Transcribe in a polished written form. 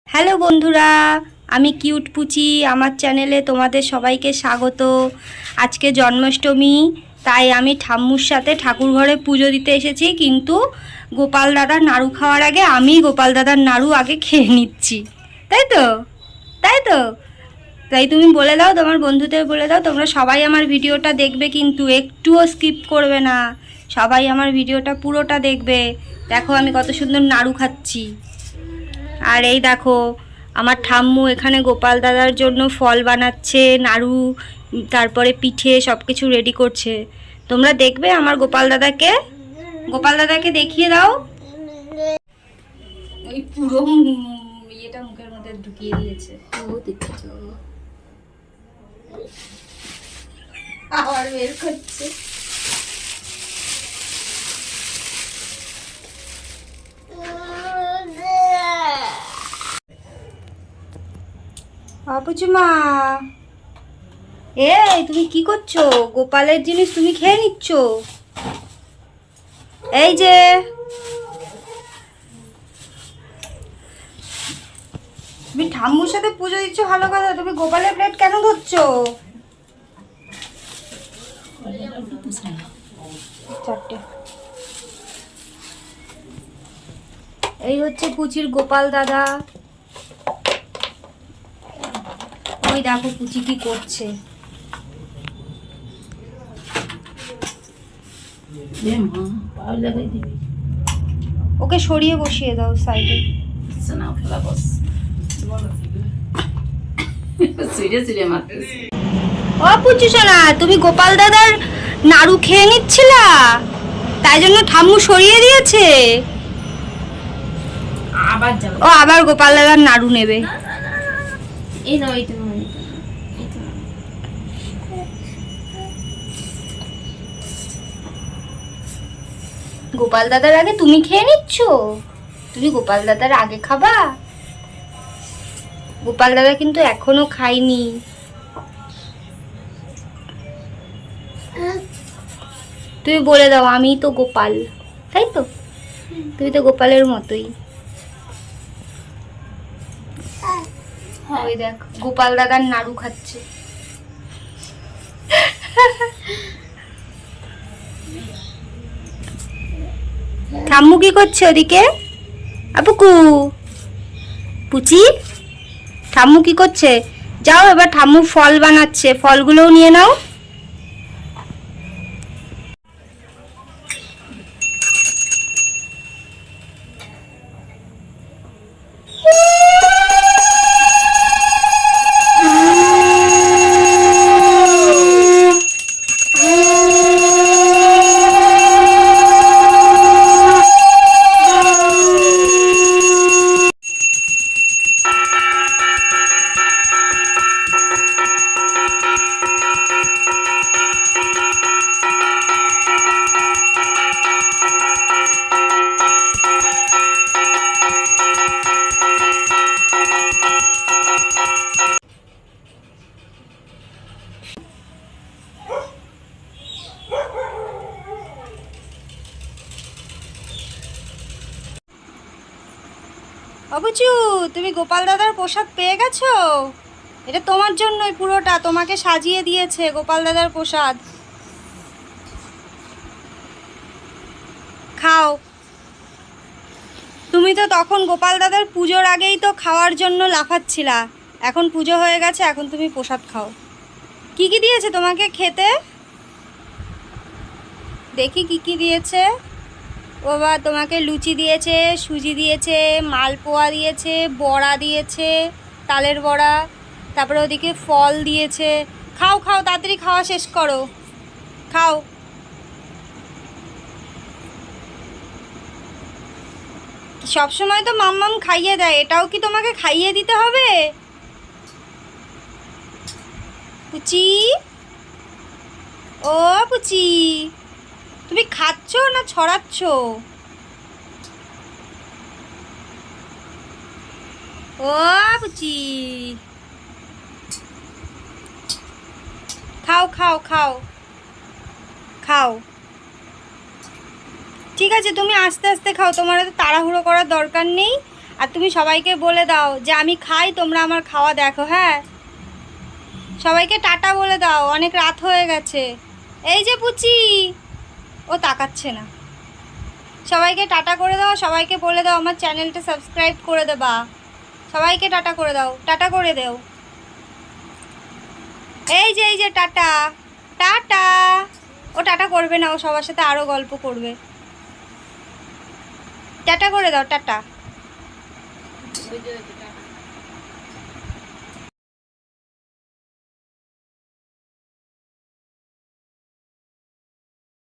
Hello বন্ধুরা, আমি cute পুচি। আমার চ্যানেলে তোমাদের সবাইকে স্বাগত। আজকে জন্মাষ্টমী, তাই আমি ঠাম্মুর সাথে ঠাকুর ঘরে পুজো দিতে এসেছি। কিন্তু গোপাল দাদার নাড়ু খাওয়ার আগে আমি গোপাল দাদার নাড়ু আগে খেয়ে নিচ্ছি। তাই তো, তাই তো। তাই তুমি বলে দাও, তোমার বন্ধুদের বলে দাও, তোমরা সবাই আমার ভিডিওটা দেখবে, কিন্তু একটুও স্কিপ করবে না। সবাই আমার ভিডিওটা পুরোটা দেখবে। দেখো আমি কত সুন্দর নাড়ু খাচ্ছি। আর এই দেখো, আমার ঠাম্মু এখানে গোপাল দাদার জন্য ফল বানাচ্ছে, নাড়ু, তারপরে পিঠে সব কিছু রেডি করছে। তোমরা দেখবে আমার গোপাল দাদাকে দেখিয়ে দাও। ওই পুরো ইয়েটা মুখের মধ্যে ঢুকিয়ে দিয়েছে। ও দেখছো, আবার বের করছে। আপুচুমা, এই তুমি কি করছো? গোপালের জিনিস তুমি খেয়ে নিচ্ছ। এই যে তুমি ঠাম্মুর সাথে পুজো দিচ্ছ ভালো কথা, তুমি গোপালের প্লেট কেন ধরছো? চারটে। এই হচ্ছে পুচির গোপাল দাদা। ওই দেখো পুচি কি করছে। ওকে সরিয়ে বসিয়ে দাও সাইডে। ও পুচু সোনা, তুমি গোপাল দাদার নাড়ু খেয়ে নিচ্ছিলা, তাই জন্য ঠাম্মু সরিয়ে দিয়েছে। ও আবার গোপাল দাদার নাড়ু নেবে। গোপাল দাদার আগে তুমি খেয়ে নিচ্ছ? তুমি গোপাল দাদার আগে খাবা? গোপাল দাদা কিন্তু এখনো খায়নি। তুমি বলে দাও আমি তো গোপাল, তাই তো? তুমি তো গোপালের মতোই। ওই দেখ গোপাল দাদার নাড়ু খাচ্ছে। ঠাম্মু কি করছে ওদিকে? আপুকু, পুচি, ঠাম্মু কি করছে? যাও, এবার ঠাম্মু ফল বানাচ্ছে, ফলগুলোও নিয়ে নাও। অবুচু, তুমি গোপাল দাদার প্রসাদ পেয়ে গেছো? এটা তোমার জন্যই, পুরোটা তোমাকে সাজিয়ে দিয়েছে গোপাল দাদার প্রসাদ। খাও। তুমি তো তখন গোপাল দাদার পুজোর আগেই তো খাওয়ার জন্য লাফাচ্ছিলা, এখন পুজো হয়ে গেছে, এখন তুমি প্রসাদ খাও। কি কি দিয়েছে তোমাকে খেতে? দেখি কি কি দিয়েছে। বাবা, তোমাকে লুচি দিয়েছে, সুজি দিয়েছে, মালপোয়া দিয়েছে, বড়া দিয়েছে, তালের বড়া, তারপরে ওদিকে ফল দিয়েছে। খাও খাও, তাড়াতাড়ি খাওয়া শেষ করো, খাও। সবসময় তো মাম্মাম খাইয়ে দেয়, এটাও কি তোমাকে খাইয়ে দিতে হবে? পুচি, ও পুচি, তুমি খাচ্ছ না ছড়াচ্ছ? ও পুচি, খাও খাও খাও খাও। ঠিক আছে, তুমি আস্তে আস্তে খাও, তোমার এত তাড়াহুড়ো করার দরকার নেই। আর তুমি সবাইকে বলে দাও যে আমি খাই, তোমরা আমার খাওয়া দেখো। হ্যাঁ, সবাইকে টাটা বলে দাও, অনেক রাত হয়ে গেছে। এই যে পুচি, ও তাকাচ্ছে না। সবাইকে টাটা করে দাও, সবাইকে বলে দাও আমার চ্যানেলটা সাবস্ক্রাইব করে দেবা। সবাইকে টাটা করে দাও, টাটা করে দেও। এই যে টাটা টাটা। ও টাটা করবে না, ও সবার সাথে আরও গল্প করবে। টাটা করে দাও, টাটা।